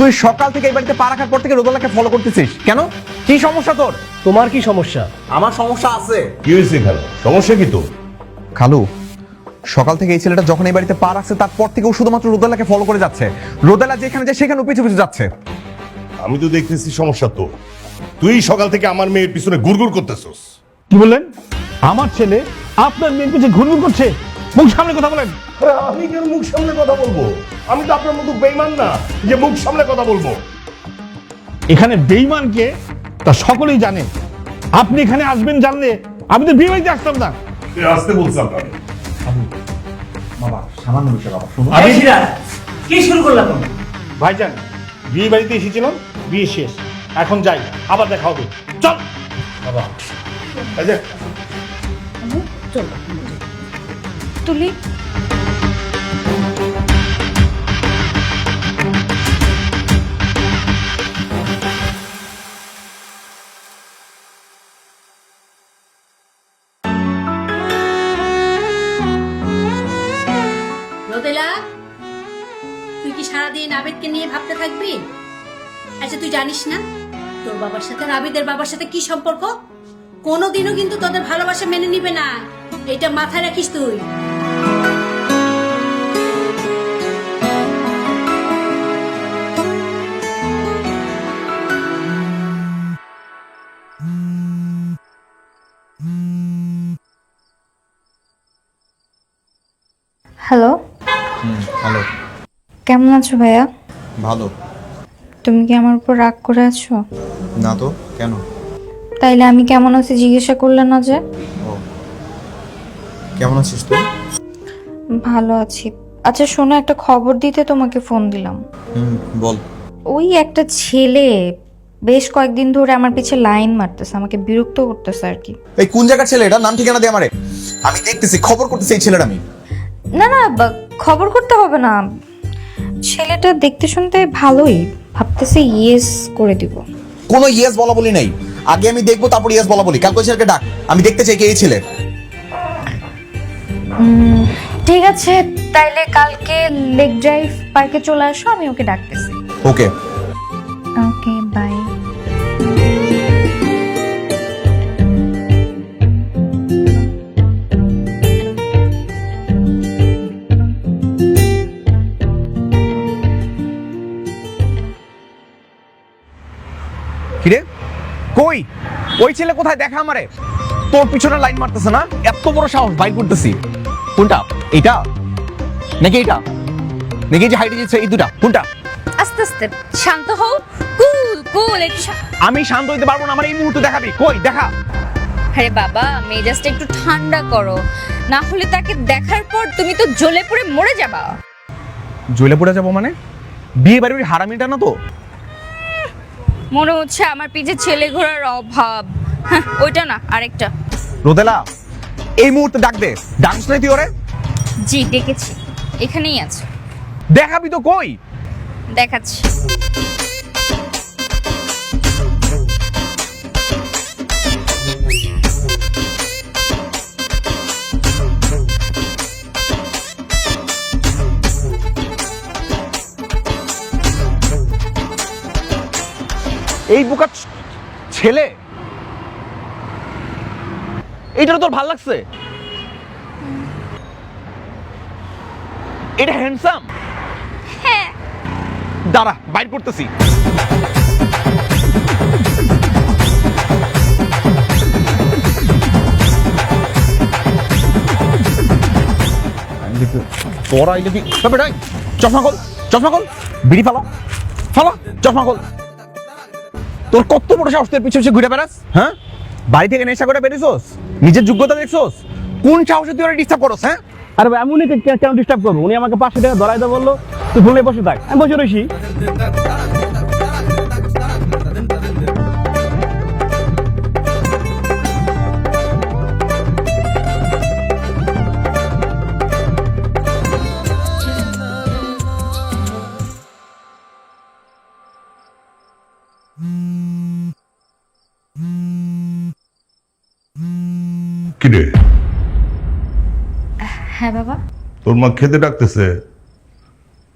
তুই সকাল থেকে এই বাড়িতে পা রাখার পর থেকে রোদেলাকে ফলো করতেছিস কেন? কি সমস্যা তোর? তোমার কি সমস্যা? আমার সমস্যা আছে। কি হয়েছে খালু? সমস্যা কি তোর? খালু, সকাল থেকে এই ছেলেটা যখন এই বাড়িতে পা রাখছে তারপর থেকে ও শুধুমাত্র রোদেলাকে ফলো করে যাচ্ছে। রোদেলা যেখানে যায় সেখানে পিছু পিছু যাচ্ছে। আমি তো দেখতেছি সমস্যা তো। তুই সকাল থেকে আমার মেয়ের পিছনে গুড়গুড় করতেছস। কি বললেন? আমার ছেলে আপনার মেয়ের পিছনে ঘুরঘুর করছে? মুখ সামনে কথা বলেন। আমি কেন মুখ সামনে কথা বলবো? আমি তো আপনার মতো বেঈমান না যে মুখ সামনে কথা বলবো। এখানে বেঈমানকে তা সকলেই জানে। আপনি এখানে আসবেন জানলে আমি তো বিয়ে বাড়িতে আসতাম না। তুই আসতে বলছিস আপনার। বাবা সামান্য বিষয় বাবা, শুনুন। আমি কি শুরু করলাম তুমি? ভাইজান বিয়ে বাড়িতে এসেছিলাম, বিয়ে শেষ, এখন যাই, আবার দেখা হবে। চল বাবা। আচ্ছা চলো তুলি। রোদেলা, তুই কি সারাদিন আবেদকে নিয়ে ভাবতে থাকবি? আচ্ছা তুই জানিস না তোর বাবার সাথে আর আবিদের বাবার সাথে কি সম্পর্ক? কোনোদিনও কিন্তু তোদের ভালোবাসা মেনে নিবে না, এটা মাথায় রাখিস তুই। Hello, hello. কেমন আছো ভাইয়া? ভালো। তুমি কি আমার উপর রাগ করে আছো? না তো, কেন? তাইলে আমি কেমন আছি জিজ্ঞাসা করলে না যে? ও, কেমন আছিস তুই? ভালো আছি। আচ্ছা শোনো, একটা খবর দিতে তোমাকে ফোন দিলাম। বল। ওই একটা ছেলে বেশ কয়েকদিন ধরে আমার পিছে লাইন মারতেছে, আমাকে বিরক্ত করতেছে আর কি। এই কোন জায়গার ছেলে এটা? নাম ঠিকানা দে আমারে। আমি দেখতেছি, খবর করতেছি এই ছেলেটা। আমি না না, খবর করতে হবে না, ছেলেটা দেখতে শুনতে ভালোই, ভাবতেছে ইয়েস করে দিব। কোনো ইয়েস বলা বলি নাই, আগে আমি দেখবো তারপর ইয়েস বলা বলি। কাল কই ছেলেকে ডাক, আমি দেখতে চাই কে এই ছেলে। ঠিক আছে, তাইলে কালকে লেক ড্রাইভ পার্কে চলে আসো, আমি ওকে ডাকতেছি। ওকে। Okay bye. কিরে কই ওই ছেলে কোথায়? দেখা আমারে। তোর পিছনে লাইন মারতেছে না? এত বড় সাহস! বাইক করতেছি। কোনটা? এইটা নাকি এইটা নাকি যে হাইটে যাচ্ছে? এই দুটা কোনটা? আস্তে আস্তে শান্ত হও, কুল কুল। আমি শান্ত হইতে পারবো না, আমার এই মুহূর্তে দেখাবি। কই দেখা? আরে বাবা, মেজাজটা একটু ঠান্ডা করো, না হলে তাকে দেখার পর তুমি তো জ্বলে পুড়ে মরে যাবা। জ্বলে পড়ে যাবো মানে? বিয়ে বাড়ির হারামিটা না তো? মনে হচ্ছে আমার পিছে ছেলে ঘোড়ার অভাব। হ্যাঁ, ওইটা না, আরেকটা। রোদেলা, এই মুহূর্তে ডাক দে। ডাকছ নাই তুই ওরে? জি ডেকেছি, এখানেই আছে। দেখাবি তো? কই? দেখাচ্ছি। এই বোকা ছেলে, এইটা তোর ভাল লাগছে? এটা হ্যান্ডসাম? হ্যাঁ। দাঁড়া, বাইর করতেছি। তোরা এই যদি চশমা খোল, চশমা খোল, বিড়ি ফালা ফালা, চশমা খোল। তোর কত বড় সাহস, তোর পিছু পিছু ঘুরে বেড়াস? হ্যাঁ, বাড়ি থেকে নেশা করে বেরিয়েছোস? নিজের যোগ্যতা দেখছোস? কোন সাহসে তুই ওরা ডিস্টার্ব করস? হ্যাঁ, আরে ভাই, আমি উনিকে কেন ডিস্টার্ব করবো? উনি আমাকে 500 টাকা ধরাই দেয়, বললো তুই ফোনে বসে থাক। আমি বসে রয়েছি। কিরে, হ্যাঁ বাবা। তোর মা খেতে ডাকতেছে,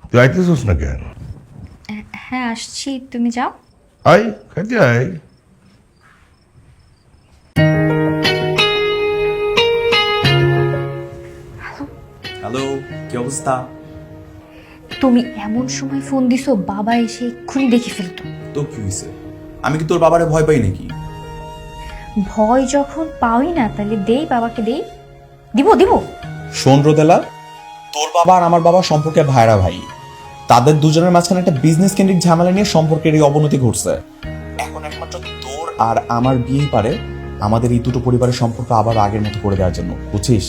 তুই আইতেছিস না কেন? হ্যাঁ আসছি, তুমি যাও। আয় খাইতে আয়। হ্যালো, কি অবস্থা? তুমি এমন সময় ফোন দিছো, বাবা এসে এক্ষুনি দেখে ফেলতো। তো কি হয়েছে? আমি কি তোর বাবারে ভয় পাই নাকি? ভয় যখন পাওই না, তাহলে দেই, বাবাকে দেই। দিব দিব। শোন রোদেলা, তোর বাবা আর আমার বাবা সম্পর্কে ভাইরা ভাই। তাদের দুজনের মাঝখানে একটা বিজনেস কেন্দ্রিক ঝামেলা নিয়ে সম্পর্কের এই অবনতি ঘটছে। এখন একমাত্র তোর আর আমার বিয়েই পারে আমাদের এই দুটো পরিবারের সম্পর্ক আবার আগের মতো করে দেওয়ার জন্য, বুঝছিস?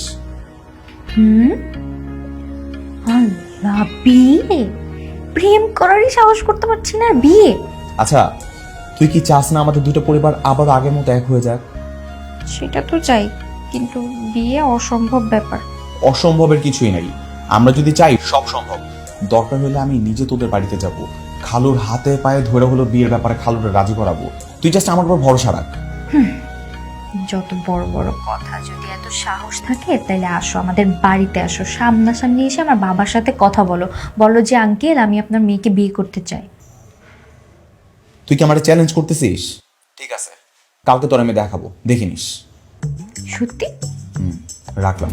আল্লাহ, বিয়ে? প্রেম করারই সাহস করতে পারছি না, আর বিয়ে? আচ্ছা, তুই কি চাস না আমাদের দুটো পরিবার আবার আগের মতো এক হয়ে যাক? সেটা তো চাই, কিন্তু বিয়ে অসম্ভব ব্যাপার। অসম্ভবের কিছুই নাই। আমরা যদি চাই সব সম্ভব। দরকার হলে আমি নিজে তোদের বাড়িতে যাব, খালুর হাতে পায়ে ধরে হলো বিয়ের ব্যাপারে খালুরে রাজি করাবো। তুই জাস্ট আমার উপর ভরসা রাখ। যত বড় বড় কথা, যদি এত সাহস থাকে তাহলে আসো, আমাদের বাড়িতে আসো, সামনাসামনি এসে আমার বাবার সাথে কথা বলো, বলো যে আঙ্কেল আমি আপনার মেয়েকে বিয়ে করতে চাই। তুই কি আমার চ্যালেঞ্জ করতেছিস? ঠিক আছে, কালকে তোর আমি দেখাবো, দেখিনিস। সত্যি? রাখলাম।